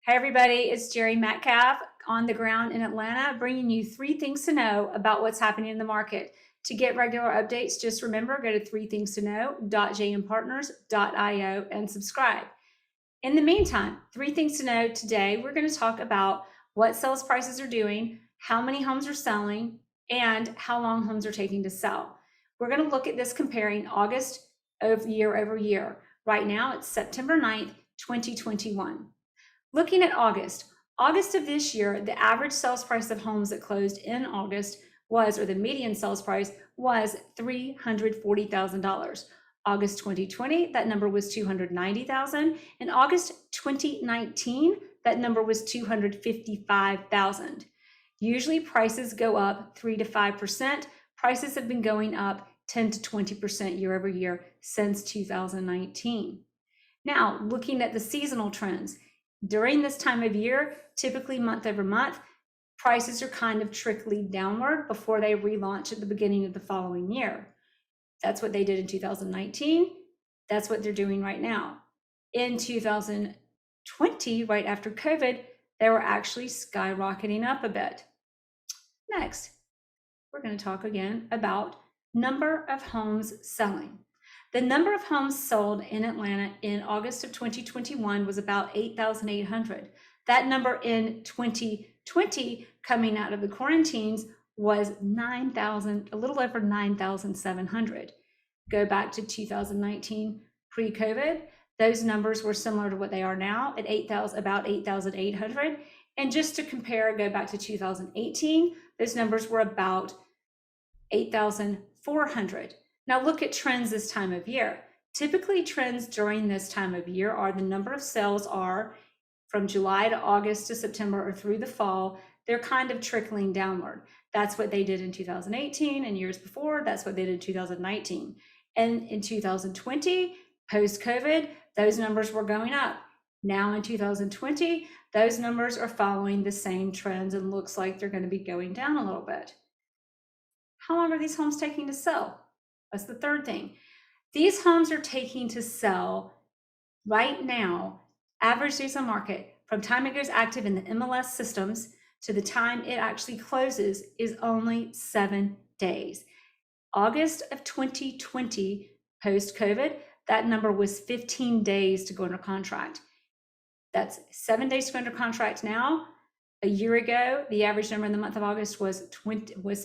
Hey everybody, it's Jerry Metcalf on the ground in Atlanta, bringing you 3 things to know about what's happening in the market. To get regular updates, just remember, go to 3thingsto know.jmpartners.io and subscribe. In the meantime, 3 things to know today, we're going to talk about what sales prices are doing, how many homes are selling, and how long homes are taking to sell. We're going to look at this comparing August of year over year. Right now, it's September 9th, 2021. Looking at August of this year, the average sales price of homes that closed in August was, or the median sales price was $340,000. August 2020, that number was 290,000. In August 2019, that number was 255,000. Usually prices go up 3 to 5%. Prices have been going up 10 to 20% year over year since 2019. Now, looking at the seasonal trends, during this time of year, typically month over month, prices are kind of trickling downward before they relaunch at the beginning of the following year. That's what they did in 2019. That's what they're doing right now. In 2020, right after COVID, they were actually skyrocketing up a bit. Next, we're going to talk again about number of homes selling. The number of homes sold in Atlanta in August of 2021 was about 8,800. That number in 2020, coming out of the quarantines, was 9,000, a little over 9,700. Go back to 2019, pre-COVID, those numbers were similar to what they are now at 8,000, about 8,800. And just to compare, go back to 2018, those numbers were about 8,400. Now look at trends this time of year. Typically trends during this time of year are the number of sales are from July to August to September or through the fall, they're kind of trickling downward. That's what they did in 2018 and years before, that's what they did in 2019. And in 2020, post-COVID, those numbers were going up. Now in 2020, those numbers are following the same trends and looks like they're going to be going down a little bit. How long are these homes taking to sell? That's the third thing. These homes are taking to sell right now, average days on market, from time it goes active in the MLS systems to the time it actually closes is only 7 days. August of 2020, post-COVID, that number was 15 days to go under contract. That's 7 days to go under contract now. A year ago, the average number in the month of August was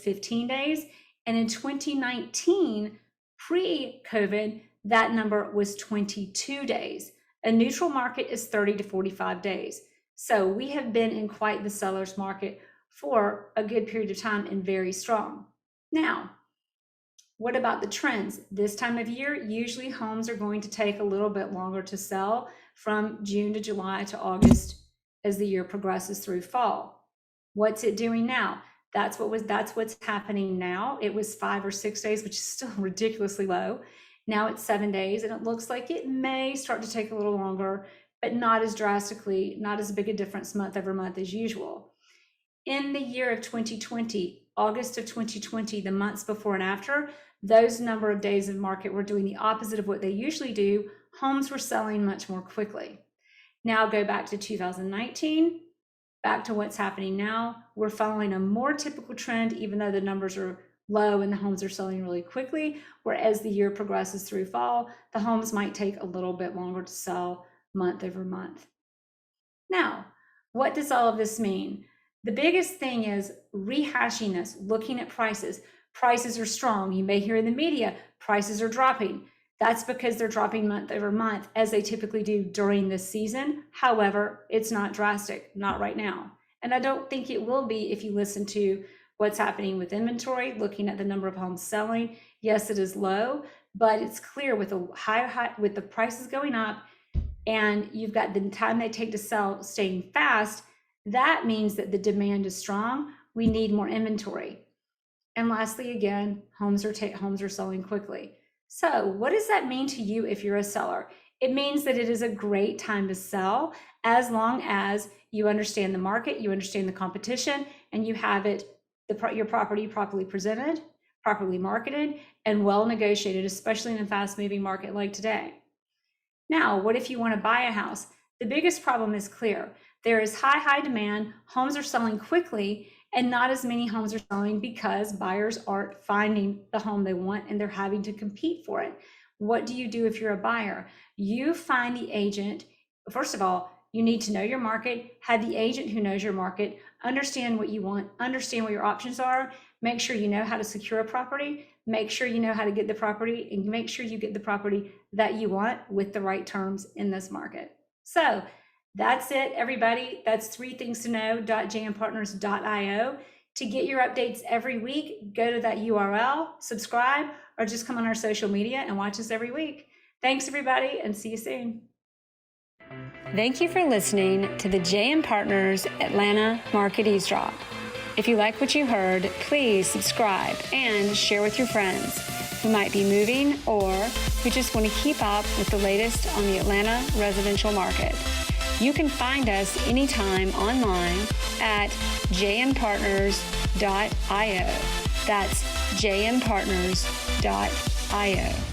15 days. And in 2019, pre-COVID, that number was 22 days. A neutral market is 30 to 45 days. So we have been in quite the seller's market for a good period of time and very strong. Now, what about the trends? This time of year, usually homes are going to take a little bit longer to sell from June to July to August as the year progresses through fall. What's it doing now? That's what's happening now. It was 5 or 6 days, which is still ridiculously low. Now it's 7 days, and it looks like it may start to take a little longer, but not as drastically, not as big a difference month over month as usual. In the year of 2020, August of 2020, the months before and after, those number of days of market were doing the opposite of what they usually do. Homes were selling much more quickly. Now go back to 2019. Back to what's happening now, we're following a more typical trend, even though the numbers are low and the homes are selling really quickly, whereas the year progresses through fall, the homes might take a little bit longer to sell month over month. Now, what does all of this mean? The biggest thing is rehashing this, looking at prices. Prices are strong. You may hear in the media, prices are dropping. That's because they're dropping month over month as they typically do during this season. However, it's not drastic, not right now. And I don't think it will be if you listen to what's happening with inventory, looking at the number of homes selling. Yes, it is low, but it's clear with with the prices going up and you've got the time they take to sell staying fast, that means that the demand is strong. We need more inventory. And lastly, again, homes are selling quickly. So what does that mean to you if you're a seller? It means that it is a great time to sell as long as you understand the market, you understand the competition, and you have your property properly presented, properly marketed, and well negotiated, especially in a fast moving market like today. Now, what if you want to buy a house? The biggest problem is clear. There is high demand, homes are selling quickly, and not as many homes are selling because buyers aren't finding the home they want and they're having to compete for it. What do you do if you're a buyer? You find the agent. First of all, you need to know your market, have the agent who knows your market, understand what you want, understand what your options are, make sure you know how to secure a property, make sure you know how to get the property, and make sure you get the property that you want with the right terms in this market. So that's it, everybody. That's 3 things to know.jmpartners.io. To get your updates every week, go to that URL, subscribe, or just come on our social media and watch us every week. Thanks, everybody, and see you soon. Thank you for listening to the JM Partners Atlanta Market Eavesdrop. If you like what you heard, please subscribe and share with your friends who might be moving or who just want to keep up with the latest on the Atlanta residential market. You can find us anytime online at jmpartners.io. That's jmpartners.io.